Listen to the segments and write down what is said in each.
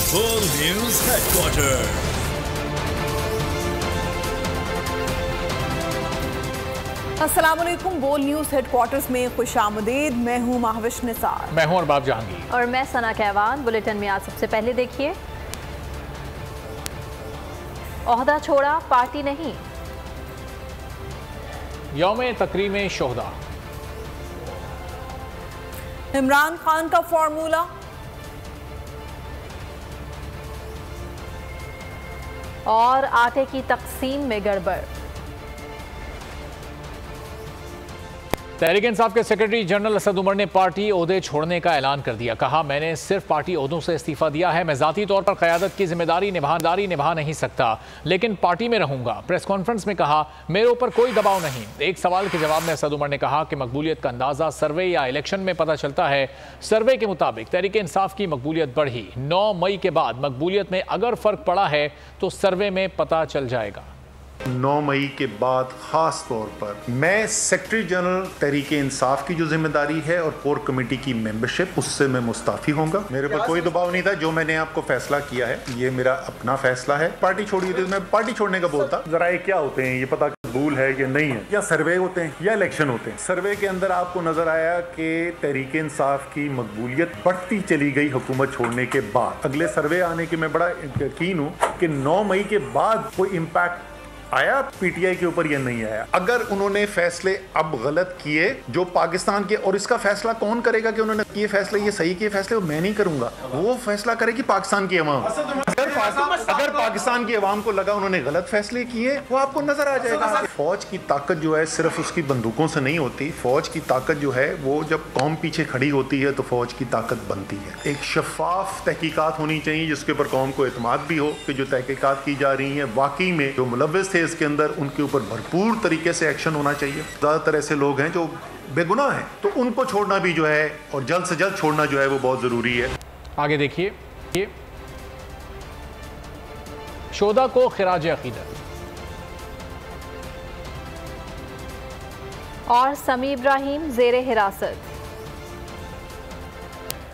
बोल news headquarter. अस्सलामुअलैकुम। बोल न्यूज हेडक्वार्टर्स में खुशामदीद। मैं हूं महाविश निसार। मैं हूं अरबाब जहांगीर और मैं सना कहवान। बुलेटिन में आज सबसे पहले देखिए, ओहदा छोड़ा पार्टी नहीं, यौम तकरीम शोहदा, इमरान खान का फॉर्मूला, और आटे की तकसीम में गड़बड़। तहरीक इंसाफ के सेक्रेटरी जनरल असद उमर ने पार्टी ओहदे छोड़ने का ऐलान कर दिया। कहा, मैंने सिर्फ पार्टी ओहदों से इस्तीफा दिया है। मैं जाती तौर पर क़यादत की जिम्मेदारी निभा नहीं सकता, लेकिन पार्टी में रहूंगा। प्रेस कॉन्फ्रेंस में कहा, मेरे ऊपर कोई दबाव नहीं। एक सवाल के जवाब में असद उमर ने कहा कि मकबूलियत का अंदाजा सर्वे या इलेक्शन में पता चलता है। सर्वे के मुताबिक तहरीक इंसाफ की मकबूलियत बढ़ी। 9 मई के बाद मकबूलियत में अगर फर्क पड़ा है तो सर्वे में पता चल जाएगा। 9 मई के बाद खास तौर पर मैं सेक्रेटरी जनरल तहरीक इंसाफ की जो जिम्मेदारी है और कोर कमेटी की मेंबरशिप, उससे मैं मुस्ताफी होऊंगा। मेरे पर कोई दबाव नहीं था। जो मैंने आपको फैसला किया है ये मेरा अपना फैसला है। पार्टी छोड़ी थी, मैं पार्टी छोड़ने का बोलता। जराए क्या होते हैं ये पता कबूल है या नहीं है, या सर्वे होते हैं या इलेक्शन होते हैं। सर्वे के अंदर आपको नजर आया कि तहरीक इंसाफ की मकबूलियत बढ़ती चली गई हुकूमत छोड़ने के बाद। अगले सर्वे आने की मैं बड़ा यकीन हूँ कि 9 मई के बाद कोई इम्पैक्ट आया पीटीआई के ऊपर या नहीं आया। अगर उन्होंने फैसले अब गलत किए जो पाकिस्तान के, और इसका फैसला कौन करेगा कि उन्होंने किए फैसले ये सही किए फैसले, वो मैं नहीं करूंगा, वो फैसला करेगी पाकिस्तान की अवाम। अगर पाकिस्तान की अवाम को लगा उन्होंने गलत फैसले किए, वो आपको नजर आ जाएगा। फौज की ताकत जो है सिर्फ उसकी बंदूकों से नहीं होती। फौज की ताकत जो है वो जब कौम पीछे खड़ी होती है तो फौज की ताकत बनती है। एक शफाफ तहकीकात होनी चाहिए जिसके ऊपर कौम को एतमाद भी हो कि जो तहकीकात की जा रही है वाकई में जो मुलव्विस थे इसके अंदर, उनके ऊपर भरपूर तरीके से एक्शन होना चाहिए। ज्यादातर ऐसे लोग हैं जो बेगुनाह हैं, तो उनको छोड़ना भी जो है और जल्द से जल्द छोड़ना जो है वो बहुत जरूरी है। आगे देखिए, शोहदा को खिराज अकीदत, और समी इब्राहिम जेर हिरासत।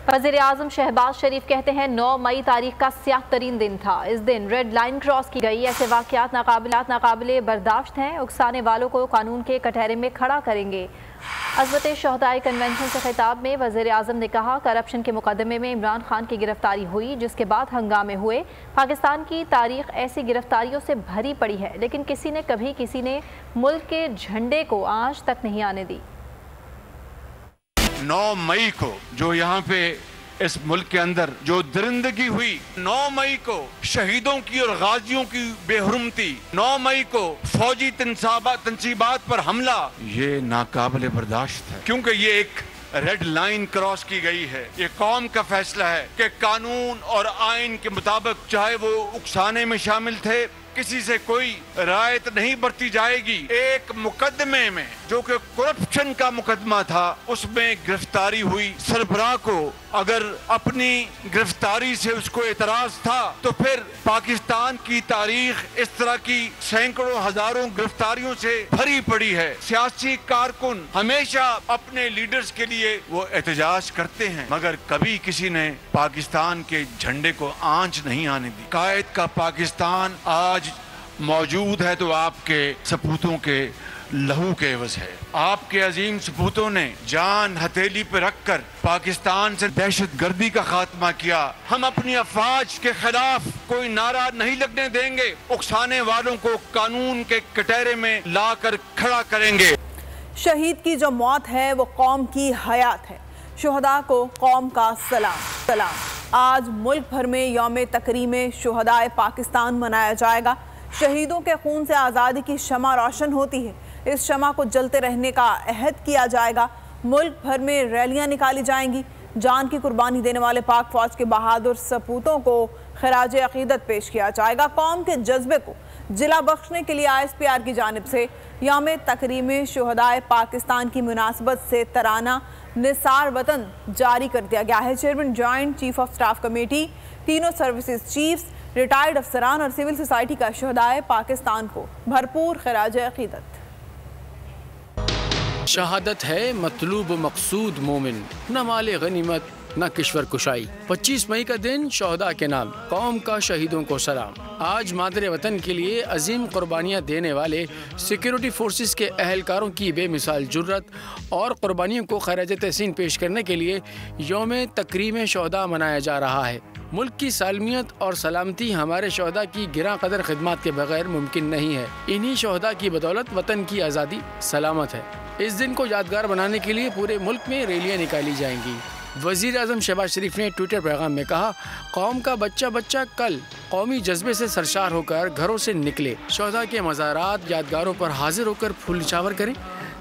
वज़ीर आज़म शहबाज शरीफ कहते हैं 9 मई तारीख का स्याह तरीन दिन था। इस दिन रेड लाइन क्रॉस की गई। ऐसे वाक़यात नाकाबिले बर्दाश्त हैं। उकसाने वालों को कानून के कटहरे में खड़ा करेंगे। अज़मत शोहदाए कन्वेंशन से खिताब में वज़ीर आज़म ने कहा, करप्शन के मुकदमे में इमरान खान की गिरफ्तारी हुई जिसके बाद हंगामे हुए। पाकिस्तान की तारीख ऐसी गिरफ्तारियों से भरी पड़ी है, लेकिन किसी ने मुल्क के झंडे को आंच तक नहीं आने दी। 9 मई को जो यहाँ पे इस मुल्क के अंदर जो दरिंदगी हुई, 9 मई को शहीदों की और गाजियों की बेहुरमती, 9 मई को फौजी तंसीबात पर हमला, ये नाकाबिले बर्दाश्त है। क्योंकि ये एक रेड लाइन क्रॉस की गई है। ये कौम का फैसला है कि कानून और आइन के मुताबिक चाहे वो उकसाने में शामिल थे, किसी से कोई रायत नहीं बरती जाएगी। एक मुकदमे में जो कि करप्शन का मुकदमा था उसमें गिरफ्तारी हुई। सरबराह को अगर अपनी गिरफ्तारी से उसको एतराज था तो फिर पाकिस्तान की तारीख इस तरह की सैकड़ों हजारों गिरफ्तारियों से भरी पड़ी है। सियासी कारकुन हमेशा अपने लीडर्स के लिए वो एहतजाज करते हैं, मगर कभी किसी ने पाकिस्तान के झंडे को आंच नहीं आने दी। कायद का पाकिस्तान आज मौजूद है तो आपके सपूतों के लहू के एवज है। आपके अजीम सपूतों ने जान हथेली पर रखकर पाकिस्तान से दहशत गर्दी का खात्मा किया। हम अपनी अफवाज के खिलाफ कोई नारा नहीं लगने देंगे। उकसाने वालों को कानून के कटहरे में लाकर खड़ा करेंगे। शहीद की जो मौत है वो कौम की हयात है। शोहदा को कौम का सलाम। आज मुल्क भर में यौम तकरीम शोहदाए पाकिस्तान मनाया जाएगा। शहीदों के खून से आज़ादी की शमा रोशन होती है। इस शमा को जलते रहने का अहद किया जाएगा। मुल्क भर में रैलियां निकाली जाएंगी। जान की कुर्बानी देने वाले पाक फौज के बहादुर सपूतों को खिराज अकीदत पेश किया जाएगा। कौम के जज्बे को जिला बख्शने के लिए ISPR की जानिब से यौम तकरीम शोहदाए पाकिस्तान की मुनासबत से तराना निसार वतन जारी कर दिया गया है। Chairman joint chief of staff committee, तीनों सर्विसेज चीफ्स, रिटायर्ड अफसरान और सिविल सोसाइटी का शोहदाए पाकिस्तान को भरपूर खिराज अकीदत। शहादत है मतलूब मकसूद मोमिन, न माले गनीमत न किश्वर कुशाई। 25 मई का दिन शोहदा के नाम, कौम का शहीदों को सलाम। आज मादरे वतन के लिए अजीम कुर्बानियाँ देने वाले सिक्योरिटी फोर्सेस के अहलकारों की बेमिसाल जुर्रत और कुर्बानियों को खराज तहसीन पेश करने के लिए यौम तकरीम शोहदा मनाया जा रहा है। मुल्क की सालमियत और सलामती हमारे शोहदा की गिरा कदर खिदमत के बगैर मुमकिन नहीं है। इन्हीं शोहदा की बदौलत वतन की आज़ादी सलामत है। इस दिन को यादगार बनाने के लिए पूरे मुल्क में रैलियाँ निकाली जाएंगी। वज़ीर आज़म शहबाज शरीफ ने ट्विटर पैगाम में कहा, कौम का बच्चा बच्चा कल कौमी जज्बे से सरशार होकर घरों से निकले, शोहदा के मज़ारात यादगारों पर हाजिर होकर फूल निछावर करें।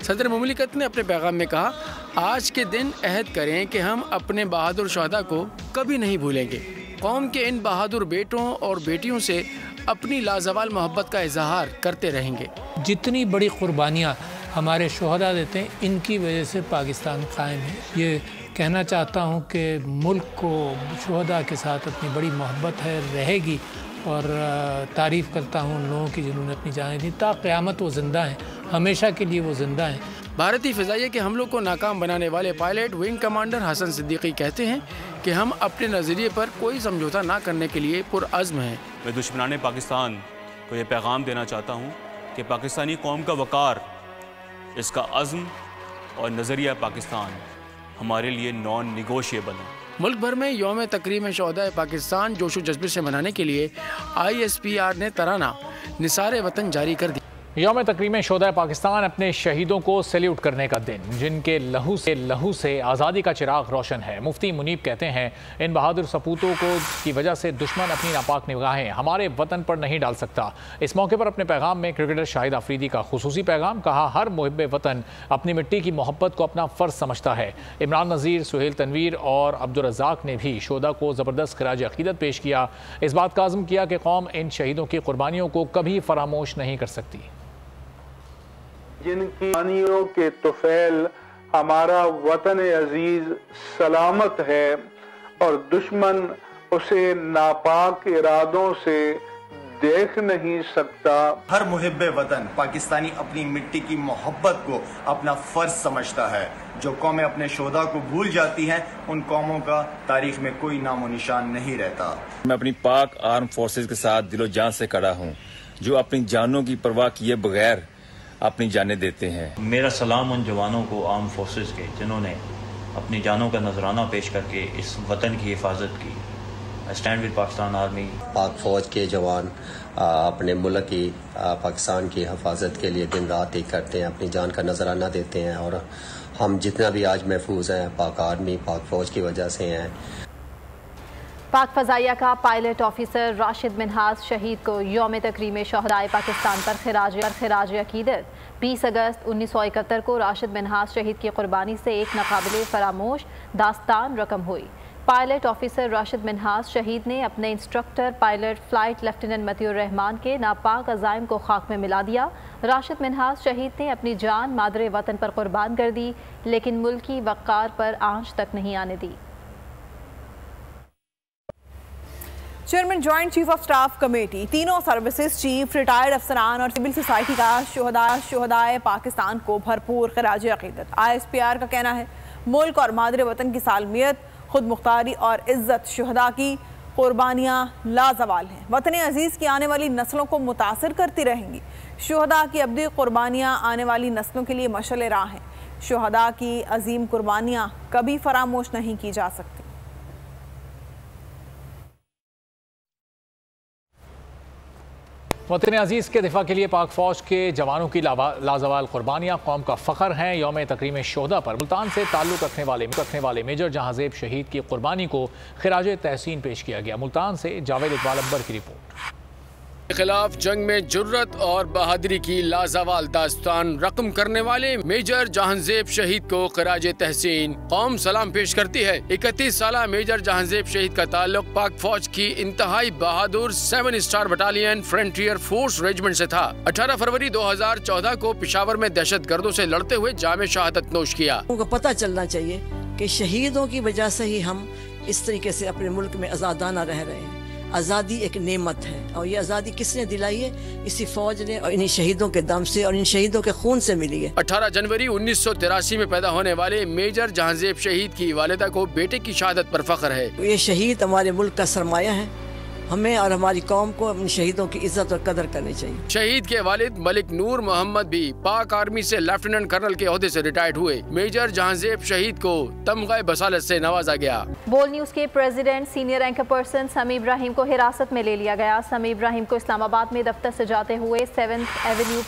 सदर मुमलिकत ने अपने पैगाम में कहा, आज के दिन अहद करें कि हम अपने बहादुर शोहदा को कभी नहीं भूलेंगे। कौम के इन बहादुर बेटों और बेटियों से अपनी लाजवाल मोहब्बत का इजहार करते रहेंगे। जितनी बड़ी कुर्बानियाँ हमारे शोहदा देते हैं, इनकी वजह से पाकिस्तान कायम है। ये कहना चाहता हूँ कि मुल्क को शोहदा के साथ अपनी बड़ी मोहब्बत है, रहेगी। और तारीफ़ करता हूँ उन लोगों की जिन्होंने अपनी जानें दी। ता क़यामत वो ज़िंदा हैं, हमेशा के लिए वो ज़िंदा हैं। भारतीय फ़िज़ाइया के हमलों को नाकाम बनाने वाले pilot wing commander Hasan Siddiqui कहते हैं कि हम अपने नज़रिए पर कोई समझौता ना करने के लिए पुरअज़्म हैं। मैं दुश्मनाने पाकिस्तान को ये पैगाम देना चाहता हूँ कि पाकिस्तानी कौम का वक़ार, इसका अज़्म और नज़रिया पाकिस्तान हमारे लिए नॉन निगोशिएबल है। मुल्क भर में यौम तकरीम शोहदा पाकिस्तान जोशो जज्बे से मनाने के लिए ISPR ने तराना निसारे वतन जारी कर दिया। यौम तकरीम शोहदा पाकिस्तान अपने शहीदों को सैल्यूट करने का दिन, जिनके लहू से आज़ादी का चिराग रोशन है। मुफ्ती मुनीब कहते हैं, इन बहादुर सपूतों को की वजह से दुश्मन अपनी नापाक निगाहें हमारे वतन पर नहीं डाल सकता। इस मौके पर अपने पैगाम में क्रिकेटर शाहिद अफरीदी का खुसूसी पैगाम, कहा हर मुहिब्बे वतन अपनी मिट्टी की मोहब्बत को अपना फ़र्ज समझता है। इमरान नज़ीर, सुहेल तनवीर और अब्दुल रज़ाक ने भी शोहदा को ज़बरदस्त खराज अक़ीदत पेश किया। इस बात का आज़म किया कि कौम इन शहीदों की कुर्बानियों को कभी फरामोश नहीं कर सकती। जिनकी कुर्बानियों के तुफैल हमारा वतन अजीज सलामत है और दुश्मन उसे नापाक इरादों से देख नहीं सकता। हर मुहिब्बे वतन पाकिस्तानी अपनी मिट्टी की मोहब्बत को अपना फर्ज समझता है। जो कौमें अपने शोहदा को भूल जाती हैं, उन कौमों का तारीख में कोई नामो निशान नहीं रहता। मैं अपनी पाक आर्म फोर्सेज के साथ दिलो जान से खड़ा हूँ, जो अपनी जानों की परवाह किए बगैर अपनी जानें देते हैं। मेरा सलाम उन जवानों को, आर्म फोर्सेस के, जिन्होंने अपनी जानों का नजराना पेश करके इस वतन की हिफाजत की। I stand with Pakistan army. पाक फौज के जवान अपने मुल्क की, पाकिस्तान की हिफाजत के लिए दिन रात एक करते हैं, अपनी जान का नजराना देते हैं। और हम जितना भी आज महफूज हैं, पाक आर्मी, पाक फौज की वजह से हैं। पाक फ़ज़ाइया का पायलट ऑफिसर राशिद मिन्हाज शहीद को यौम तकरीम शोहदाए पाकिस्तान पर खराज अक़ीदत। 20 अगस्त 1971 को राशिद मिन्हाज शहीद की कुर्बानी से एक नाक़ाबिले फरामोश दास्तान रकम हुई। पायलट ऑफिसर राशिद मिन्हाज शहीद ने अपने instructor pilot flight lieutenant Motiur Rahman के नापाक अज़ाइम को खाक में मिला दिया। राशिद मिन्हाज शहीद ने अपनी जान मादरे वतन पर कुर्बान कर दी, लेकिन मुल्की वक़ार पर आंच तक नहीं आने दी। Chairman joint chief of staff committee, तीनों सर्विसेज चीफ, रिटायर्ड अफसरान और सिविल सोसाइटी का शोहदाए पाकिस्तान को भरपूर खराज अक़ीदत। ISPR का कहना है, मुल्क और मादरे वतन की सालमियत, खुद मुख्तारी और इज्जत शोहदा की कुर्बानियाँ लाजवाल हैं। वतन अजीज़ की आने वाली नस्लों को मुतासर करती रहेंगी। शोहदा की अब्दी कुर्बानियाँ आने वाली नस्लों के लिए मशअल राह हैं। शोहदा की अजीम कुर्बानियाँ कभी फरामोश नहीं की जा सकती। वतन अजीज़ के दिफा के लिए पाक फ़ौज के जवानों की लाजवाल कुर्बानियाँ कौम का फ़ख्र हैं। यौम तकरीम शोहदा पर मुल्तान से ताल्लुक़ रखने वाले मेजर जहांजेब शहीद की कुर्बानी को खिराज तहसीन पेश किया गया। मुल्तान से जावेद इकबाल अकबर की रिपोर्ट। के खिलाफ जंग में जुर्रत और बहादुरी की लाजवाल दास्तान रकम करने वाले मेजर जहांजेब शहीद को खिराज तहसीन कौम सलाम पेश करती है। 31 साला मेजर जहांजेब शहीद का ताल्लुक पाक फौज की इंतहाई बहादुर 7 star battalion frontier force regiment से था। 18 फरवरी 2014 को पेशावर में दहशत गर्दों से लड़ते हुए जामे शहादत नोश किया। उनको पता चलना चाहिए कि शहीदों की वजह से ही हम इस तरीके से अपने मुल्क में आज़ादाना रह रहे हैं। आज़ादी एक नेमत है और ये आज़ादी किसने दिलाई है? इसी फौज ने और इन्हीं शहीदों के दम से और इन शहीदों के खून से मिली है। 18 जनवरी 1983 में पैदा होने वाले मेजर जहांजेब शहीद की वालिदा को बेटे की शहादत पर फख्र है। ये शहीद हमारे मुल्क का सरमाया है। हमें और हमारी कौम को अपने शहीदों की इज्जत और कदर करनी चाहिए। शहीद के वालिद मलिक नूर मोहम्मद भी पाक आर्मी से लेफ्टिनेंट कर्नल के ओहदे से रिटायर्ड हुए। मेजर जहांजेब शहीद को तमग़े बसालत से नवाजा गया। बोल न्यूज के प्रेसिडेंट सीनियर एंकर पर्सन समी इब्राहिम को हिरासत में ले लिया गया। समी इब्राहिम को इस्लामाबाद में दफ्तर से जाते हुए 7th एवेन्यू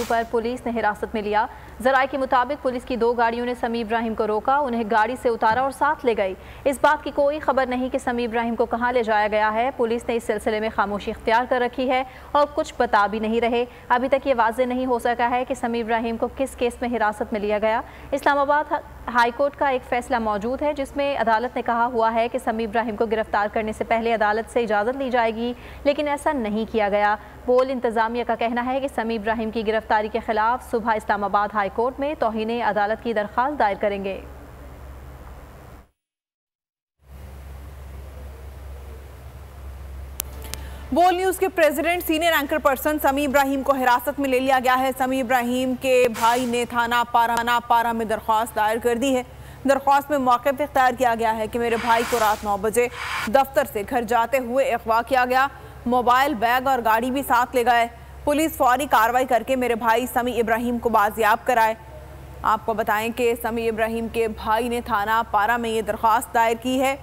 पर पुलिस ने हिरासत में लिया। ज़राए के मुताबिक पुलिस की 2 गाड़ियों ने समी इब्राहिम को रोका, उन्हें गाड़ी से उतारा और साथ ले गई। इस बात की कोई खबर नहीं कि समी इब्राहिम को कहां ले जाया गया है। पुलिस ने इस सिलसिले में खामोशी इख्तियार कर रखी है और कुछ बता भी नहीं रहे। अभी तक ये वाज़ेह नहीं हो सका है कि समी इब्राहिम को किस केस में हिरासत में लिया गया। इस्लामाबाद हाई कोर्ट का एक फैसला मौजूद है जिसमें अदालत ने कहा हुआ है कि समी इब्राहिम को गिरफ्तार करने से पहले अदालत से इजाज़त ली जाएगी, लेकिन ऐसा नहीं किया गया। बोल इंतज़ामिया का कहना है कि समी इब्राहिम की गिरफ्तारी के खिलाफ सुबह इस्लामाबाद हाई कोर्ट में तौहीन अदालत की दरख्वास्त दायर करेंगे। बोल न्यूज के प्रेसिडेंट सीनियर एंकर पर्सन समी इब्राहिम को हिरासत में ले लिया गया है। समी इब्राहिम के भाई ने थाना पारा में दरख्वास्त दायर कर दी है। दरख्वास्त में मौक़िफ़ इख्तियार किया गया है कि मेरे भाई को रात 9 बजे दफ्तर से घर जाते हुए अगवा किया गया। मोबाइल, बैग और गाड़ी भी साथ ले गए। पुलिस फौरी कार्रवाई करके मेरे भाई समी इब्राहिम को बाजियाब कराए। आपको बताएं कि समी इब्राहिम के भाई ने थाना पारा में ये दरख्वास्त दायर की है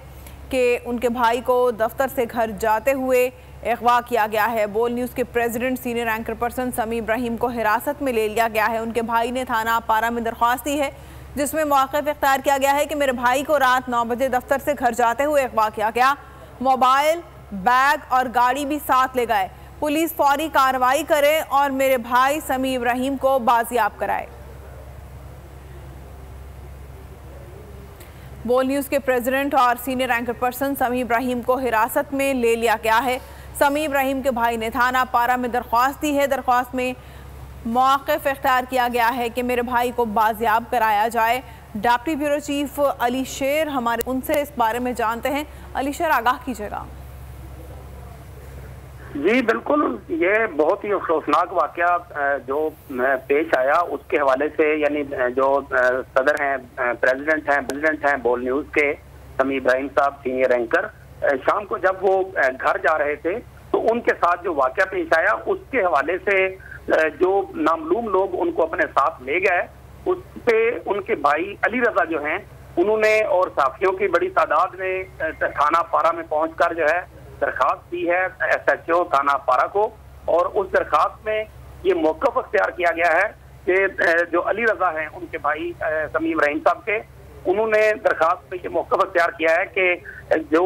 कि उनके भाई को दफ्तर से घर जाते हुए अगवा किया गया है। बोल न्यूज़ के प्रेसिडेंट सीनियर एंकर पर्सन समी इब्राहिम को हिरासत में ले लिया गया है। उनके भाई ने थाना पारा में दरख्वास्त दी है जिसमें मौक़िफ़ इख्तियार किया गया है कि मेरे भाई को रात 9 बजे दफ्तर से घर जाते हुए अगवा किया गया। मोबाइल, बैग और गाड़ी भी साथ ले गए। पुलिस फौरी कार्रवाई करे और मेरे भाई समी इब्राहिम को बाजियाब कराए। बोल न्यूज़ के प्रेसिडेंट और सीनियर एंकर पर्सन समी इब्राहिम को हिरासत में ले लिया गया है। समी इब्राहिम के भाई ने थाना पारा में दरख्वास्त दी है। दरख्वास्त में मौक़िफ़ इख्तियार किया गया है कि मेरे भाई को बाजियाब कराया जाए। डिप्टी ब्यूरो चीफ अली शेर हमारे उनसे इस बारे में जानते हैं। अली शेर, आगाह कीजिएगा। जी बिल्कुल, ये बहुत ही अफसोसनाक वाकया जो पेश आया उसके हवाले से, यानी जो सदर हैं, प्रेसिडेंट हैं बोल न्यूज़ के समी इब्राहिम साहब सीनियर एंकर, शाम को जब वो घर जा रहे थे तो उनके साथ जो वाकया पेश आया उसके हवाले से जो नामालूम लोग उनको अपने साथ ले गए, उस पे उनके भाई अली रजा जो हैं उन्होंने और साथियों की बड़ी तादाद ने थाना पारा में पहुंचकर जो है दरखास्त दी है SHO थाना पारा को। और उस दरखास्त में ये मौक़िफ़ इख्तियार किया गया है कि जो अली रजा हैं उनके भाई समी इब्राहिम साहब के, उन्होंने दरखास्त में ये मौक़िफ़ इख्तियार किया है कि जो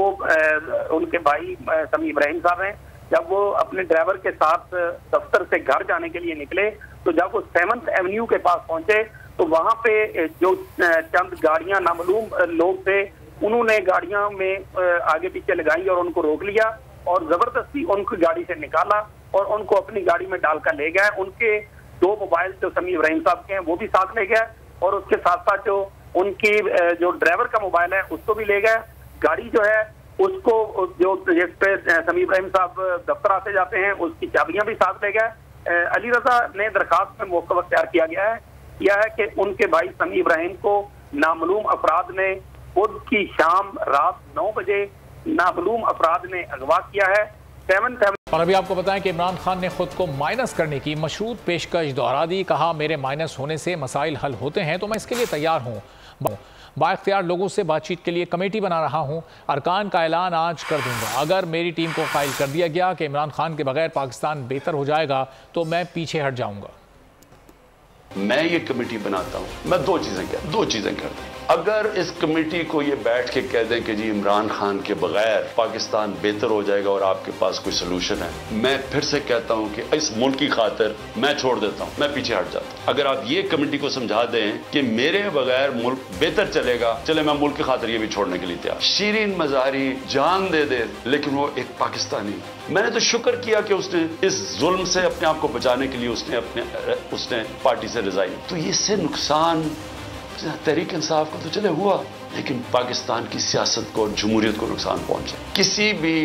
उनके भाई समी इब्राहिम साहब हैं, जब वो अपने ड्राइवर के साथ दफ्तर से घर जाने के लिए निकले तो जब वो 7th एवेन्यू के पास पहुंचे तो वहां पे जो चंद गाड़ियां नामालूम लोग थे उन्होंने गाड़ियां में आगे पीछे लगाई और उनको रोक लिया और जबरदस्ती उनको गाड़ी से निकाला और उनको अपनी गाड़ी में डालकर ले गए। उनके 2 मोबाइल जो समी इब्राहिम साहब के हैं वो भी साथ ले गए और उसके साथ साथ जो उनकी जो ड्राइवर का मोबाइल है उसको भी ले गए। गाड़ी जो है उसको जो जिस पे समी इब्राहिम साहब दफ्तर आते जाते हैं उसकी चाबियां भी साथ ले गए। अली रजा ने दरखास्त में मौक़िफ़ इख्तियार किया है कि उनके भाई समी इब्राहिम को नामालूम अफराद ने खुद की शाम रात 9 बजे नामालूम अफराद ने अगवा किया है। 7th और अभी आपको बताएं कि इमरान खान ने खुद को माइनस करने की मशरूत पेशकश दोहरा दी। कहा, मेरे माइनस होने से मसाइल हल होते हैं तो मैं इसके लिए तैयार हूँ। बाइख्तियार लोगों से बातचीत के लिए कमेटी बना रहा हूँ। अरकान का ऐलान आज कर दूंगा। अगर मेरी टीम को कायल कर दिया गया कि इमरान खान के बगैर पाकिस्तान बेहतर हो जाएगा तो मैं पीछे हट जाऊंगा। मैं ये कमेटी बनाता हूँ, मैं दो चीजें करता हूँ। अगर इस कमेटी को ये बैठ के कह दें कि जी इमरान खान के बगैर पाकिस्तान बेहतर हो जाएगा और आपके पास कोई सोल्यूशन है, मैं फिर से कहता हूं कि इस मुल्क की खातिर मैं छोड़ देता हूं, मैं पीछे हट जाता हूं। अगर आप ये कमेटी को समझा दें कि मेरे बगैर मुल्क बेहतर चलेगा, चले मैं मुल्क की खातिर ये भी छोड़ने के लिए तैयार। शीरीन मज़ाहरी जान दे दे लेकिन वो एक पाकिस्तानी। मैंने तो शुक्र किया कि उसने इस जुल्म से अपने आप को बचाने के लिए उसने पार्टी से रिजाइन। तो इससे नुकसान तहरीक इंसाफ को तो चले हुआ, लेकिन पाकिस्तान की सियासत को और जमहूरियत को नुकसान पहुंचा। किसी भी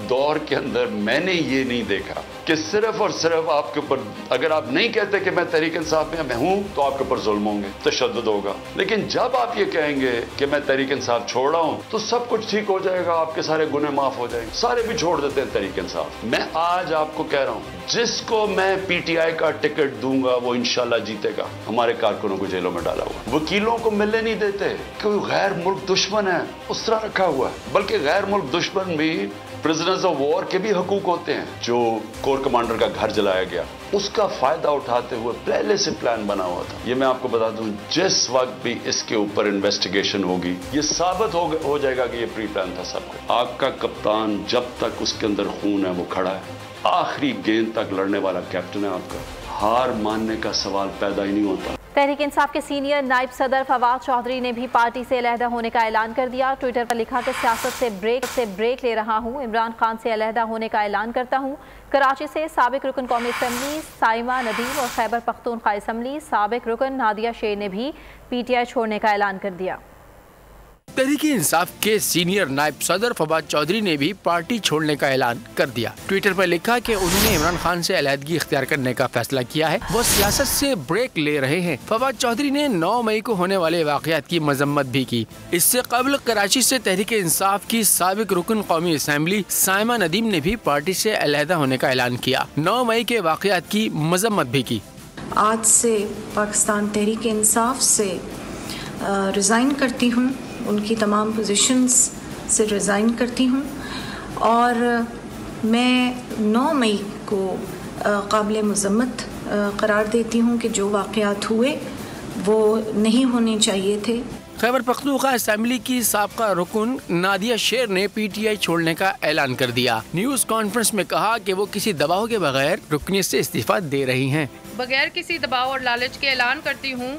दौर के अंदर मैंने ये नहीं देखा कि सिर्फ और सिर्फ आपके ऊपर, अगर आप नहीं कहते कि मैं तहरीक इंसाफ में मैं हूं, तो आपके ऊपर जुल्म होंगे, तशद्दुद होगा। लेकिन जब आप ये कहेंगे कि मैं तहरीक इंसाफ छोड़ रहा हूं, तो सब कुछ ठीक हो जाएगा, आपके सारे गुनाह माफ हो जाएंगे। सारे भी छोड़ देते हैं तहरीक इंसाफ। मैं आज आपको कह रहा हूं, जिसको मैं पीटीआई का टिकट दूंगा वो इंशाल्लाह जीतेगा। हमारे कारकुनों को जेलों में डाला हुआ, वकीलों को मिलने नहीं देते, कोई गैर मुल्क दुश्मन है उस तरह रखा हुआ है। बल्कि गैर मुल्क दुश्मन भी प्रिजनर्स ऑफ वॉर के भी हकूक होते हैं। जो कोर कमांडर का घर जलाया गया, उसका फायदा उठाते हुए पहले से प्लान बना हुआ था। ये मैं आपको बता दूं, जिस वक्त भी इसके ऊपर इन्वेस्टिगेशन होगी, ये साबित हो जाएगा कि ये प्री प्लान था सब कुछ। आपका कप्तान जब तक उसके अंदर खून है वो खड़ा है, आखिरी गेंद तक लड़ने वाला कैप्टन है आपका। हार मानने का सवाल पैदा ही नहीं होता। तहरीक इंसाफ के सीनियर नायब सदर फवाद चौधरी ने भी पार्टी से अलहदा होने का ऐलान कर दिया। ट्विटर पर लिखा कि सियासत से ब्रेक ले रहा हूँ, इमरान खान से अलहदा होने का ऐलान करता हूँ। कराची से साबिक रुकन कौमी असम्बली साइमा नदीम और खैबर पख्तूनख्वा असम्बली साबिक रुकन नादिया शेर ने भी पीटीआई छोड़ने का ऐलान कर दिया। तहरीक इंसाफ के सीनियर नायब सदर फवाद चौधरी ने भी पार्टी छोड़ने का ऐलान कर दिया। ट्विटर पर लिखा कि उन्होंने इमरान खान से अलहदगी इख्तियार करने का फैसला किया है, वो सियासत से ब्रेक ले रहे हैं। फवाद चौधरी ने 9 मई को होने वाले वाक़यात की मजम्मत भी की। इससे कबल कराची से तहरीक इंसाफ की साबिक रुकन कौमी असम्बली साइमा नदीम ने भी पार्टी से अलहदा होने का ऐलान किया। 9 मई के वाक़यात की मजम्मत भी की। आज से पाकिस्तान तहरीक इंसाफ से रिज़ाइन करती हूँ, उनकी तमाम पोजीशंस से रिज़ाइन करती हूँ और मैं 9 मई को काबिल मज़म्मत करार देती हूँ कि जो वाक़यात हुए वो नहीं होने चाहिए थे। खैबर पख्तूनख्वा असम्बली की साबका रुकन नादिया शेर ने पीटीआई छोड़ने का ऐलान कर दिया। न्यूज़ कॉन्फ्रेंस में कहा कि वो किसी दबाव के बगैर रुकनीत से इस्तीफा दे रही हैं। बगैर किसी दबाव और लालच के ऐलान करती हूँ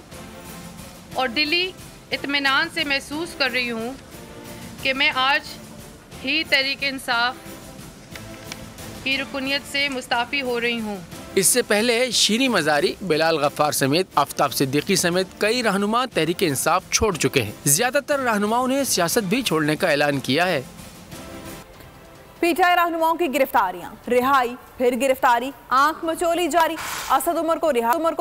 और दिली इत्मीनान से महसूस कर रही हूँ कि मैं आज ही तहरीक इंसाफ की रुकनियत से मुस्ताफ़ी हो रही हूँ। इससे पहले शीरी मज़ारी, बिलाल गफ्फार समेत आफ्ताब सिद्दीकी समेत कई रहनुमा तहरीक इंसाफ छोड़ चुके हैं। ज्यादातर रहनुमाओं ने सियासत भी छोड़ने का ऐलान किया है। पीटीआई रहनुमाओं की गिरफ्तारियां, रिहाई फिर गिरफ्तारी, आंख मचोली जारी। असद उमर को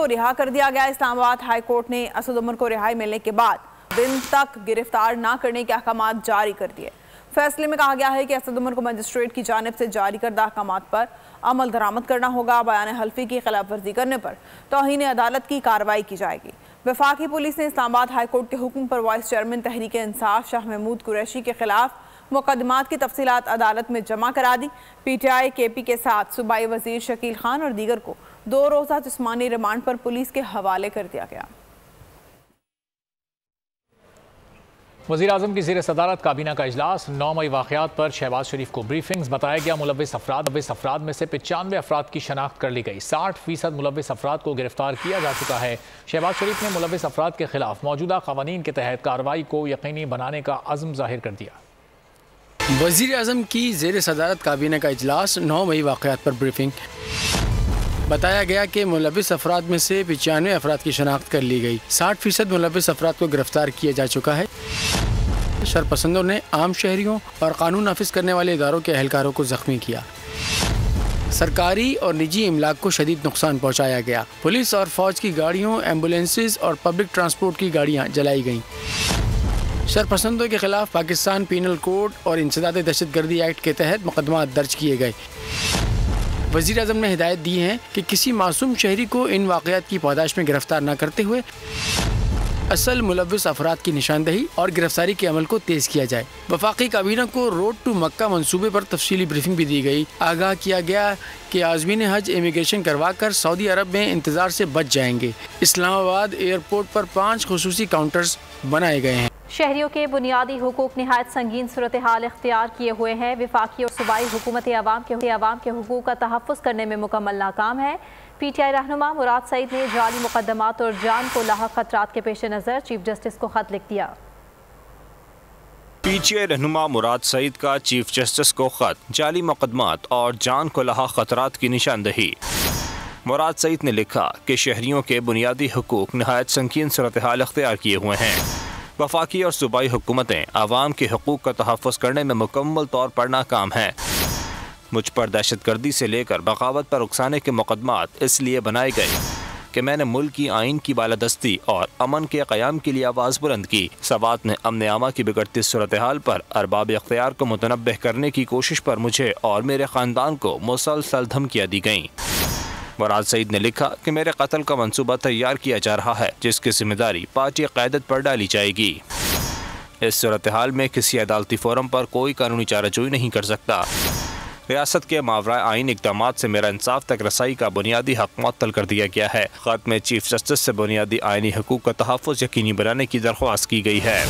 रिहा कर दिया गया। इस्लामाबाद हाई कोर्ट ने असद उमर को रिहाई मिलने के बाद दिन तक गिरफ्तार न करने के अहकाम जारी कर दिए। फैसले में कहा गया है कि असद उमर को मजिस्ट्रेट की जानिब से जारी करदा अहकाम पर अमल दरामद करना होगा। बयान हल्फी की खिलाफ वर्जी करने पर तौहीन अदालत की कार्रवाई की जाएगी। वफाकी पुलिस ने इस्लामाबाद हाई कोर्ट के हुक्म पर वाइस चेयरमैन तहरीक इंसाफ शाह महमूद कुरैशी के खिलाफ मुकदमात की तफसीलात अदालत में जमा करा दी। पीटीआई केपी के साथ सूबाई वजीर शकील खान और दीगर को 2 रोज़ा जिस्मानी रिमांड पर पुलिस के हवाले कर दिया गया। वज़ीर आज़म की ज़ेर सदारत काबीना का इजलास। 9 मई वाक़यात पर शहबाज शरीफ को ब्रीफिंग्स। बताया गया मुलव्विस अफराद में से 95 अफराद की शनाख्त कर ली गई। 60% मुलव्विस अफराद को गिरफ्तार किया जा चुका है। शहबाज शरीफ ने मुलव्विस अफराद के खिलाफ मौजूदा क़वानीन के तहत कार्रवाई को यकीनी बनाने का अज़्म ज़ाहिर कर दिया। वज़ीर आज़म की ज़ेर सदारत काबीना का इजलास। 9 मई वाक़यात पर ब्रीफिंग। बताया गया कि मुलव्विस अफराद में से 95 अफराद की शनाख्त कर ली गई। 60% मुलव्विस अफराद को गिरफ्तार किया जा चुका है। शरपसंदों ने आम शहरियों और कानून नाफिज करने वाले इदारों के अहलकारों को जख्मी किया। सरकारी और निजी इमलाक को शदीद नुकसान पहुँचाया गया। पुलिस और फौज की गाड़ियों, एम्बुलेंसेज और पब्लिक ट्रांसपोर्ट की गाड़ियाँ जलाई गईं। शरपसंदों के खिलाफ पाकिस्तान पीनल कोड और इंसदाद दहशतगर्दी एक्ट के तहत मुकदमा दर्ज किए गए। वज़ीर आज़म ने हिदायत दी है कि किसी मासूम शहरी को इन वाक़यात की पादाश में गिरफ्तार न करते हुए असल मुलव्विस अफराद की निशानदही और गिरफ्तारी के अमल को तेज़ किया जाए। वफाकी काबीना को रोड टू मक्का मंसूबे पर तफसीली ब्रीफिंग भी दी गई। आगाह किया गया कि आज़मीन हज इमिग्रेशन करवा कर सऊदी अरब में इंतज़ार से बच जाएंगे। इस्लामाबाद एयरपोर्ट पर 5 खुसूसी काउंटर्स बनाए गए हैं। शहरियों के बुनियादी हुकूक निहायत संगीन सूरत हाल इख्तियार किए हुए हैं। वफाकी और सूबाई हुकूमत अवाम के हुकूक का तहफ़्फ़ुज़ करने में मुकम्मल नाकाम है। पीटीआई रहनुमा मुराद सईद ने जाली मुकदमात और जान को लाहक खतरात के पेश नज़र चीफ जस्टिस को खत लिख दिया। पीटीआई रहनुमा मुराद सईद का चीफ जस्टिस को खत, जाली मुकदमात और जान को लाहक खतरात की निशानदही। मुराद सईद ने लिखा कि शहरियों के बुनियादी हुकूक निहायत संगीन सूरत हाल इख्तियार किए हुए हैं। वफाकी और सूबाई हुकूमतें आवाम के हकूक़ का तहफ़्फ़ुज़ करने में मुकम्मल तौर पर नाकाम हैं। मुझ पर दहशतगर्दी से लेकर बगावत पर उकसाने के मुकदमात इसलिए बनाए गए कि मैंने मुल्क की आइन की बालादस्ती और अमन के क़याम के लिए आवाज़ बुलंद की। सवात ने अमन आमा की बिगड़ती सूरत हाल पर अरबाब इख्तियार को मुतनब्बह करने की कोशिश पर मुझे और मेरे ख़ानदान को मुसलसल धमकियाँ दी गईं। मुराद सईद ने लिखा कि मेरे कत्ल का मंसूबा तैयार किया जा रहा है, जिसकी जिम्मेदारी पार्टी क़यादत पर डाली जाएगी। इस सूरत हाल में किसी अदालती फोरम पर कोई कानूनी चाराजोई नहीं कर सकता। रियासत के मावरा आइन इक़दाम से मेरा इंसाफ तक रसाई का बुनियादी हक मुअत्तल कर दिया गया है। ख़त में चीफ जस्टिस से बुनियादी आइनी हकूक़ का तहफ़्फ़ुज़ यकीनी बनाने की दरख्वास्त की गई है।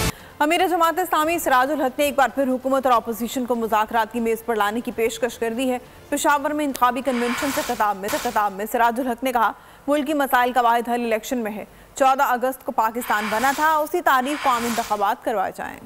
अमीर जमात इस्लामी सिराजुल हक ने एक बार फिर हुकूमत और अपोजिशन को मुज़ाकरात की मेज़ पर लाने की पेशकश कर दी है। पेशावर में इंतखाबी कन्वेंशन से खिताब में सिराजुल हक ने कहा, मुल्क की मसाइल का वाहिद हल इलेक्शन में है। 14 अगस्त को पाकिस्तान बना था, उसी तारीख को आम इंतखाबात करवाए जाएँ।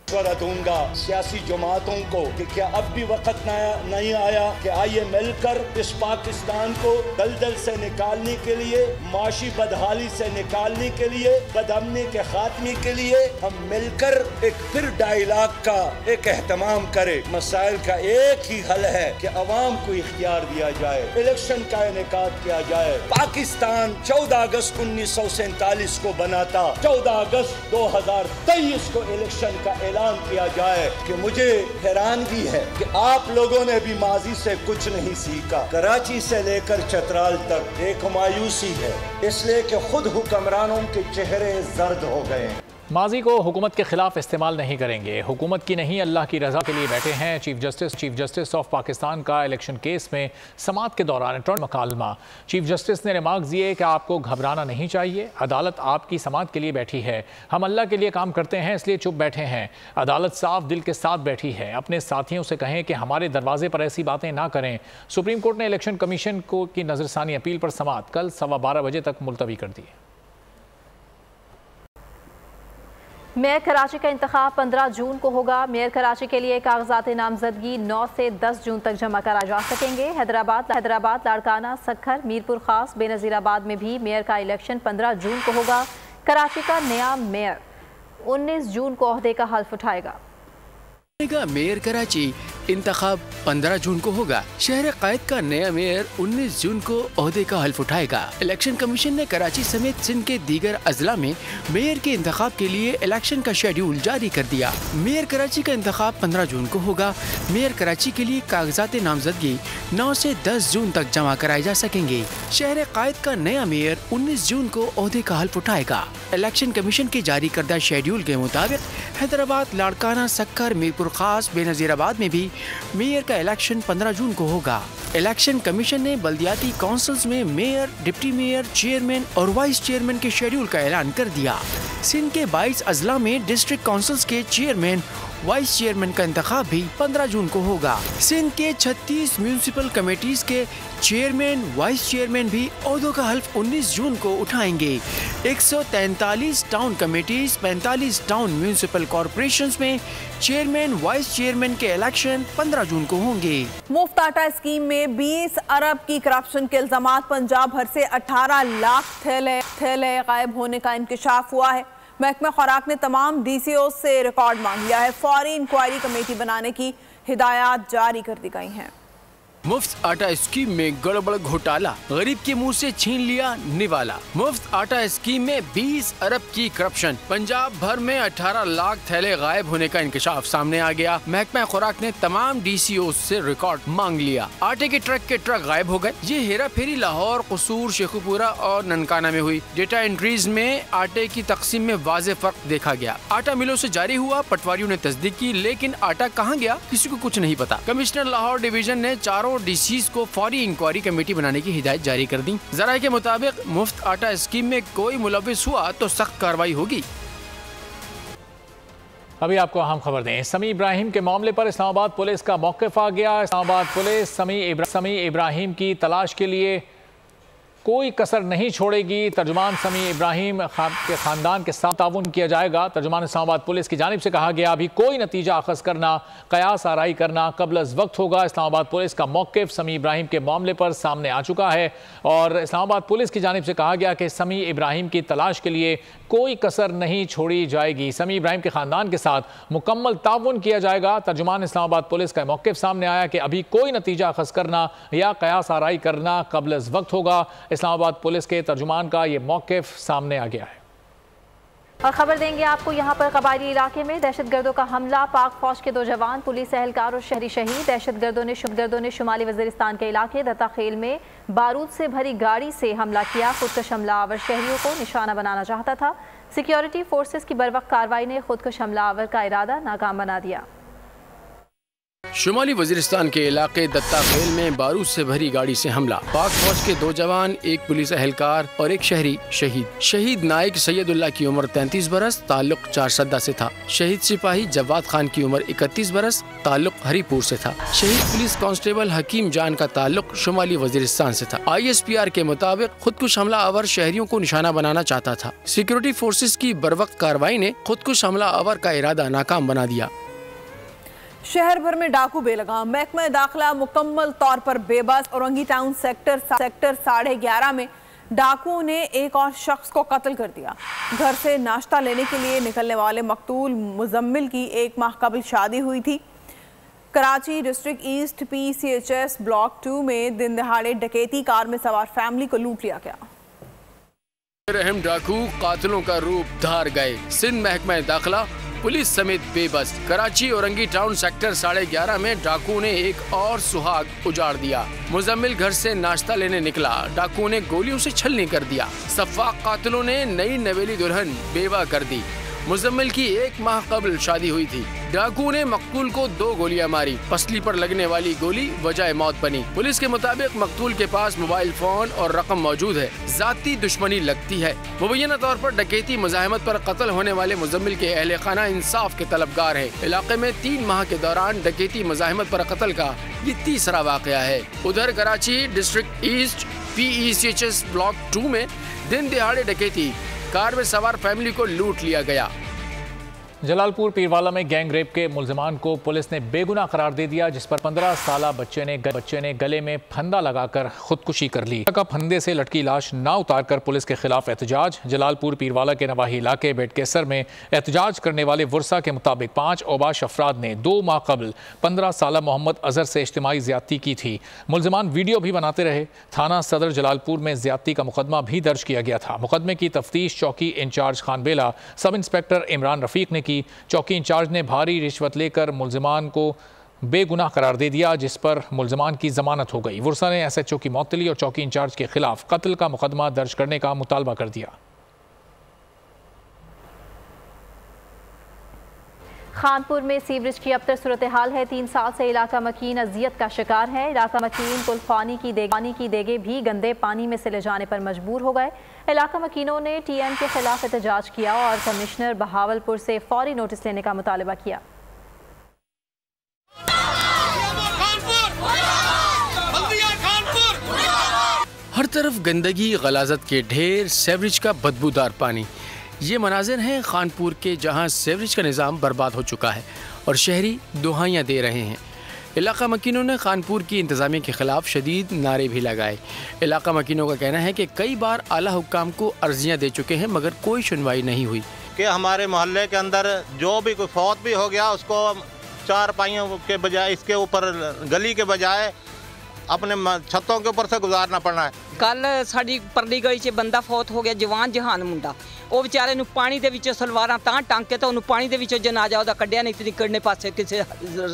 दूंगा सियासी जमातों को कि क्या अब भी वक्त नहीं आया कि आइए मिलकर इस पाकिस्तान को दलदल से निकालने के लिए, माशी बदहाली से निकालने के लिए, बदअमनी के खात्मे के लिए हम मिलकर एक फिर डायलॉग का एक एहतमाम करें। मसाइल का एक ही हल है कि अवाम को इख्तियार दिया जाए, इलेक्शन का इनेकाद किया जाए। पाकिस्तान 14 अगस्त 1947 को बना था, 14 अगस्त 2023 को इलेक्शन का ऐलान किया जाए। कि मुझे हैरानगी है कि आप लोगों ने भी माजी से कुछ नहीं सीखा। कराची से लेकर चतराल तक एक मायूसी है, इसलिए कि खुद हुक्मरानों के चेहरे जर्द हो गए। माजी को हुकूमत के खिलाफ इस्तेमाल नहीं करेंगे, हुकूमत की नहीं अल्लाह की रजा के लिए बैठे हैं। चीफ जस्टिस ऑफ पाकिस्तान का इलेक्शन केस में समाअत के दौरान मकालमा। चीफ जस्टिस ने रिमार्क दिए कि आपको घबराना नहीं चाहिए, अदालत आपकी समाअत के लिए बैठी है। हम अल्लाह के लिए काम करते हैं, इसलिए चुप बैठे हैं। अदालत साफ दिल के साथ बैठी है। अपने साथियों से कहें कि हमारे दरवाजे पर ऐसी बातें ना करें। सुप्रीम कोर्ट ने इलेक्शन कमीशन को की नजरसानी अपील पर समाअत कल 12:15 बजे तक मुलतवी कर दी। मेयर कराची का इंतखाब 15 जून को होगा। मेयर कराची के लिए कागजात नामजदगी 9 से 10 जून तक जमा करा जा सकेंगे। हैदराबाद, लाड़काना, सखर, मीरपुर खास, बेनज़ीराबाद में भी मेयर का इलेक्शन 15 जून को होगा। कराची का नया मेयर 19 जून को ओहदे का हल्फ उठाएगा। मेयर कराची इंतखाब 15 जून को होगा। शहर कायद का नया मेयर 19 जून को ओहदे का हल्फ उठाएगा। इलेक्शन कमीशन ने कराची समेत सिंध के दीगर अजला में मेयर के इंतखाब के लिए इलेक्शन का शेड्यूल जारी कर दिया। मेयर कराची का इंतखाब 15 जून को होगा। मेयर कराची के लिए कागजात नामजदगी 9 से 10 जून तक जमा कराए जा सकेंगे। शहर कायद का नया मेयर 19 जून को ओहदे का हल्फ उठाएगा। इलेक्शन कमीशन के जारी करदा शेड्यूल के मुताबिक हैदराबाद, लाड़काना, सक्कर, मीरपुर खास, बेनज़ीराबाद में भी मेयर का इलेक्शन 15 जून को होगा। इलेक्शन कमीशन ने बल्दियाती काउंसिल्स में मेयर, डिप्टी मेयर, चेयरमैन और वाइस चेयरमैन के शेड्यूल का ऐलान कर दिया। सिंध के 22 अजला में डिस्ट्रिक्ट काउंसिल्स के चेयरमैन, वाइस चेयरमैन का इंतखाब भी 15 जून को होगा। सिंध के 36 म्यूनिसिपल कमेटीज के चेयरमैन, वाइस चेयरमैन भी ओहदों का हल्फ 19 जून को उठाएंगे। 143 town committees, 45 town municipal corporations में चेयरमैन, वाइस चेयरमैन के इलेक्शन 15 जून को होंगे। मुफ्त आटा स्कीम में 20 अरब की करप्शन के इल्जामात। पंजाब भर से 18 लाख थैले गायब होने का इंकशाफ हुआ है। महकमा खुराक ने तमाम DCO से रिकॉर्ड मांग लिया है। फौरी इंक्वायरी कमेटी बनाने की हिदायत जारी कर दी गई हैं। मुफ्त आटा स्कीम में गड़बड़ घोटाला, गरीब के मुंह से छीन लिया निवाला। मुफ्त आटा स्कीम में 20 अरब की करप्शन। पंजाब भर में 18 लाख थैले गायब होने का इंकशाफ सामने आ गया। महकमा खुराक ने तमाम DCO से रिकॉर्ड मांग लिया। आटे के ट्रक गायब हो गए। ये हेरा फेरी लाहौर, कसूर, शेखुपुरा और ननकाना में हुई। डेटा एंट्रीज में आटे की तकसीम में वाज़े फर्क देखा गया। आटा मिलों से जारी हुआ, पटवारियों ने तस्दीक की, लेकिन आटा कहाँ गया किसी को कुछ नहीं पता। कमिश्नर लाहौर डिवीजन ने चारों DCs को फौरी इंक्वायरी कमेटी बनाने की हिदायत जारी कर दी। जराये के मुताबिक मुफ्त आटा स्कीम में कोई मुलविस हुआ तो सख्त कार्रवाई होगी। अभी आपको अहम खबर दें। समी इब्राहिम के मामले पर इस्लामाबाद पुलिस का मौक़िफ़ आ गया। इस्लामाबाद पुलिस समी इब्राहिम की तलाश के लिए कोई कसर नहीं छोड़ेगी। तर्जुमान समी इब्राहिम के खानदान के साथ ताउन किया जाएगा। तर्जुमान इस्लामाबाद पुलिस की जानिब से कहा गया, अभी कोई नतीजा अखज़ करना, कयास आराई करना कबल अज़ वक्त होगा। इस्लामाबाद पुलिस का मौक़िफ़ समी इब्राहिम के मामले पर सामने आ चुका है और इस्लामाबाद पुलिस की जानिब से कहा गया कि समी इब्राहिम की तलाश के लिए कोई कसर नहीं छोड़ी जाएगी। समी इब्राहिम के खानदान के साथ मुकम्मल ताउन किया जाएगा। तर्जुमान इस्लामाबाद पुलिस का मौक़िफ़ सामने आया कि अभी कोई नतीजा अखज़ करना या कयास आराई करना कबल अज़ वक्त होगा। इस्लामाबाद पुलिस के तर्जुमान का ये मौक़िफ़ सामने आ गया है। और खबर देंगे आपको यहाँ पर कबायली इलाके में दहशतगर्दों का हमला, पाक फौज के 2 जवान, पुलिस एहलकार और शहरी शहीद। दहशतगर्दों ने शुमाली वज़ीरिस्तान के इलाके दत्ताखेल में बारूद से भरी गाड़ी से हमला किया। खुदकश हमलावर शहरियों को निशाना बनाना चाहता था। सिक्योरिटी फोर्सेस की बरवक्त कार्रवाई ने खुदकश हमलावर का इरादा नाकाम बना दिया। शुमाली वजीरिस्तान के इलाके दत्ताखेल में बारूद से भरी गाड़ी से हमला, पाक फौज के 2 जवान, 1 पुलिस एहलकार और 1 शहरी शहीद। शहीद नाइक सैयदुल्लाह की उम्र 33 बरस, ताल्लुक चारसद्दा से था। शहीद सिपाही जवाद खान की उम्र 31 बरस, ताल्लुक हरीपुर से था। शहीद पुलिस कांस्टेबल हकीम जान का ताल्लुक शुमाली वजीरिस्तान से था। ISPR के मुताबिक खुदकुश हमला आवर शहरियों को निशाना बनाना चाहता था। सिक्योरिटी फोर्सेज की बरवक्त कार्रवाई ने खुदकुश हमला आवर का इरादा नाकाम बना दिया। शहर भर में डाकू बेलगाम, महकमा दाखिला मुकम्मल तौर पर बेबस। औरंगी टाउन सेक्टर 11:30 में डाकुओं ने एक और शख्स को कत्ल कर दिया। घर से नाश्ता लेने के लिए निकलने वाले मकतूल मुजम्मिल की 1 माह कबल शादी हुई थी। Karachi district east PCHS block 2 में दिन दहाड़े डकैती कार में सवार फैमिली को लूट लिया गया। रहम डाकू कातिलों का रूप धार गए। सिंध महकमा दाखिला पुलिस समेत बेबस। कराची औरंगी टाउन सेक्टर 11:30 में डाकू ने एक और सुहाग उजाड़ दिया। मुजम्मिल घर से नाश्ता लेने निकला, डाकू ने गोलियों से छलनी कर दिया। सफाक कातिलों ने नई नवेली दुल्हन बेवा कर दी। मुजम्मिल की 1 माह कबल शादी हुई थी। डाकू ने मकतूल को 2 गोलियां मारी। पसली पर लगने वाली गोली वजह मौत बनी। पुलिस के मुताबिक मकतूल के पास मोबाइल फोन और रकम मौजूद है। जाती दुश्मनी लगती है। मुबैना तौर पर डकैती मुजाहमत पर कत्ल होने वाले मुजम्मिल के अहले खाना इंसाफ के तलबगार है। इलाके में 3 माह के दौरान डकैती मुजाहमत पर कत्ल का ये तीसरा वाकया है। उधर Karachi district east PCHS block 2 में दिन दिहाड़े डकैती, कार में सवार फैमिली को लूट लिया गया। जलालपुर पीरवाला में गैंग रेप के मुल्जिमान को पुलिस ने बेगुनाह करार दे दिया, जिस पर 15 साला बच्चे ने गले में फंदा लगाकर खुदकुशी कर ली। का फंदे से लटकी लाश ना उतारकर पुलिस के खिलाफ एहतजाज। जलालपुर पीरवाला के नवाही इलाके बेटकेसर में एहतजाज करने वाले वर्सा के मुताबिक 5 औबाश अफराद ने 2 माह कबल 15 साला मोहम्मद अजहर से इज्तिमाई ज्यादती की थी। मुल्जिमान वीडियो भी बनाते रहे। थाना सदर जलालपुर में ज्यादती का मुकदमा भी दर्ज किया गया था। मुकदमे की तफ्तीश चौकी इंचार्ज खान बेला, सब इंस्पेक्टर इमरान रफीक ने की। चौकी इंचार्ज ने भारी रिश्वत लेकर मुल्जिमान को बेगुनाह करार दे दिया, जिस पर मुल्जिमान की जमानत हो गई। वर्सा ने SHO की मअतली और चौकी इंचार्ज के खिलाफ कत्ल का मुकदमा दर्ज करने का मुतालबा कर दिया। खानपुर में सीवरेज की अबतर सूरत हाल है। 3 साल से इलाका मकीन अजियत का शिकार है। इलाका मकीन कुल्फानी की देगे भी गंदे पानी में से ले जाने पर मजबूर हो गए। इलाका मकीनों ने TN के खिलाफ एहतजाज किया और कमिश्नर बहावलपुर से फौरी नोटिस लेने का मुतालबा किया। हर तरफ गंदगी, गलाजत के ढेर, सेवरेज का बदबूदार पानी। ये मनाजिर हैं खानपुर के, जहां सेवरेज का निज़ाम बर्बाद हो चुका है और शहरी दुहाइयाँ दे रहे हैं। इलाका मकीनों ने खानपुर की इंतज़ामिया के खिलाफ शदीद नारे भी लगाए। इलाका मकीनों का कहना है कि कई बार आला हुक्काम को अर्जियाँ दे चुके हैं मगर कोई सुनवाई नहीं हुई। कि हमारे मोहल्ले के अंदर जो भी कोई फौत भी हो गया उसको 4 पाइयों के बजाय, इसके ऊपर गली के बजाय अपने छतों के ऊपर से गुजारना पड़ना है। कल साड़ी परली गली च बंदा फौत हो गया, जवान जहान मुंडा। ਉਹ ਵਿਚਾਰੇ ਨੂੰ ਪਾਣੀ ਦੇ ਵਿੱਚੋਂ ਸਲਵਾਰਾਂ ਤਾਂ ਟੰਗ ਕੇ ਤਾਂ ਉਹਨੂੰ ਪਾਣੀ ਦੇ ਵਿੱਚੋਂ ਜਨਾਜ਼ਾ ਉਹਦਾ ਕੱਢਿਆ ਨਹੀਂ ਤੇ ਨਿਕਲਣੇ ਪਾਸੇ ਕਿਸੇ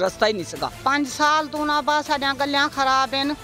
ਰਸਤਾ ਹੀ ਨਹੀਂ ਸੀਗਾ। 5 ਸਾਲ ਤੋਂ ਨਾ ਬਾ ਸਾਡੀਆਂ ਗੱਲਾਂ ਖਰਾਬ ਹਨ।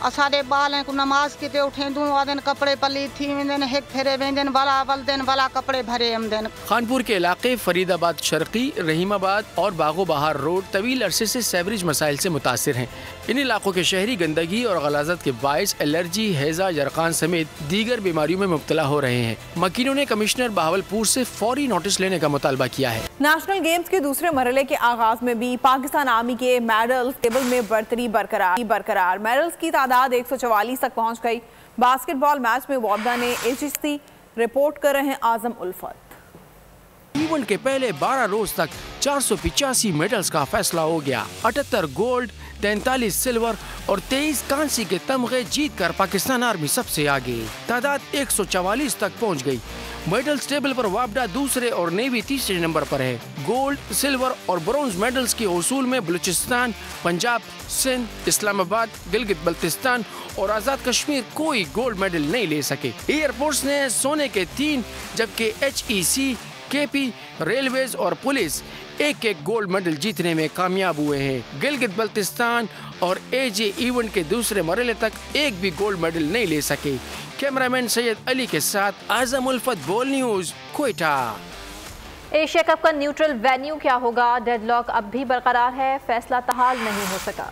सारे बाल को नमाज किते उठे दून कपड़े पली थी वेंदन हिक फेरे वेंदन वाला अवल दिन वाला कपड़े भरे हमदन। खानपुर के इलाके फरीदाबाद शर्की, रहीमाबाद और बागो बहार रोड तवील अरसे से सेवरेज मसाइल से मुतासिर हैं। इन इलाकों के शहरी गंदगी और गलाजत के बायस एलर्जी, हैजा, यरकान समेत दीगर बीमारियों में मुब्तला हो रहे हैं। मकीनों ने कमिश्नर बहावलपुर से फौरी नोटिस लेने का मुतालबा किया है। नेशनल गेम्स के दूसरे मरहले के आगाज में भी पाकिस्तान आर्मी के मेडल्स टेबल में बढ़तरी बरकरार। मेडल्स की तादाद तादाद 144 तक पहुंच गई। बास्केटबॉल मैच में वापडा ने एचएससी, रिपोर्ट कर रहे हैं आजम उल्फत। इवेंट के पहले 12 रोज तक 485 मेडल्स का फैसला हो गया। 78 गोल्ड, 43 सिल्वर और 23 कांसी के तमगे जीतकर पाकिस्तान आर्मी सबसे आगे। तादाद 144 तक पहुंच गई। मेडल्स टेबल पर वापडा दूसरे और नेवी तीसरे नंबर पर है। गोल्ड, सिल्वर और ब्रॉन्ज मेडल्स के उसूल में बलूचिस्तान, पंजाब, सिंध, इस्लामाबाद, गिलगित बल्तिस्तान और आजाद कश्मीर कोई गोल्ड मेडल नहीं ले सके। एयरफोर्स ने सोने के 3 जबकि HEC, KP, रेलवेज और पुलिस एक गोल्ड मेडल जीतने में कामयाब हुए हैं। गिलगित बल्तिस्तान और AJ इवेंट के दूसरे मरहले तक एक भी गोल्ड मेडल नहीं ले सके। कैमरामैन सैयद अली के साथ आजम उल्फत, बोल न्यूज, क्वेटा। एशिया कप का न्यूट्रल वेन्यू क्या होगा? डेडलॉक अब भी बरकरार है, फैसला तहाल नहीं हो सका।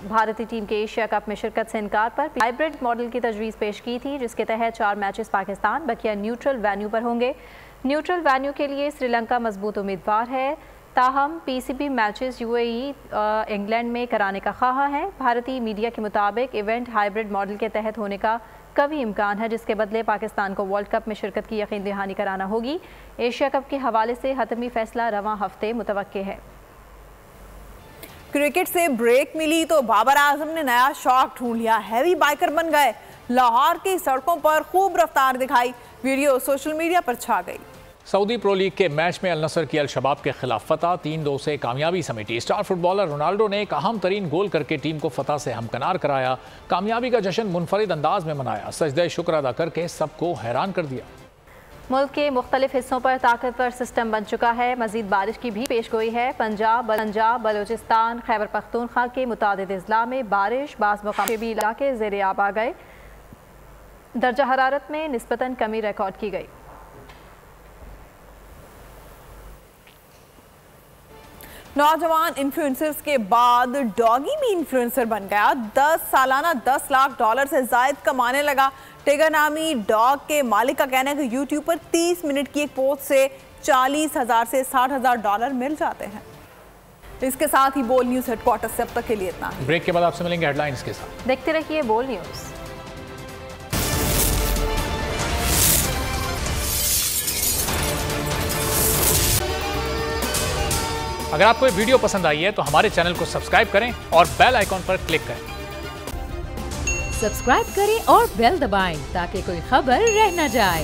भारतीय टीम के एशिया कप में शिरकत से इनकार पर हाइब्रिड मॉडल की तजवीज़ पेश की थी, जिसके तहत 4 मैचेस पाकिस्तान बकिया न्यूट्रल वेन्यू पर होंगे। न्यूट्रल वेन्यू के लिए श्रीलंका मजबूत उम्मीदवार है, ताहम PCB मैचेस UAE इंग्लैंड में कराने का ख्वाह है। भारतीय मीडिया के मुताबिक इवेंट हाइब्रिड मॉडल के तहत होने का कभी इम्कान है, जिसके बदले पाकिस्तान को वर्ल्ड कप में शिरकत की यकीन दहानी कराना होगी। एशिया कप के हवाले से हतमी फैसला रवां हफ्ते मुतवक्के है। क्रिकेट से ब्रेक मिली तो बाबर आजम ने नया शौक ढूंढ लिया, हैवी बाइकर बन गए। लाहौर की सड़कों पर खूब रफ्तार दिखाई, वीडियो सोशल मीडिया पर छा गई। सऊदी प्रो लीग के मैच में अल नसर की अल शबाब के खिलाफ फतह 3-2 से कामयाबी समेटी। स्टार फुटबॉलर रोनाल्डो ने एक अहम तरीन गोल करके टीम को फतह से हमकनार कराया। कामयाबी का जश्न मुनफरिद अंदाज में मनाया, सजदे शुक्र अदा करके सबको हैरान कर दिया। मुल्क के मुख्तलिफ हिस्सों पर ताकतवर सिस्टम बन चुका है, मजीद बारिश की भी पेशगोई है। पंजाब, बलूचिस्तान, खैबर पख्तूनख्वा के मुतादिद अजला में बारिश, बाज़ मकाम के भी इलाके ज़ेरे आब आ गए। दर्जा हरारत में निस्बतन कमी रिकॉर्ड की गई। नौजवान इन्फ्लुएंसर्स के बाद डॉगी भी इन्फ्लुएंसर बन गया। 10 सालाना $10 लाख से जायद कमाने लगा। टिगर नामी डॉग के मालिक का कहना है कि यूट्यूब पर 30 मिनट की एक पोस्ट से $40,000 से $60,000 मिल जाते हैं। इसके साथ ही बोल न्यूज हेडक्वार्टर से अब तक के लिए इतना। ब्रेक के बाद आपसे मिलेंगे हेडलाइंस के साथ। देखते रहिए बोल न्यूज। अगर आपको ये वीडियो पसंद आई है तो हमारे चैनल को सब्सक्राइब करें और बेल आइकॉन पर क्लिक करें। सब्सक्राइब करें और बेल दबाएं ताकि कोई खबर रह न जाए।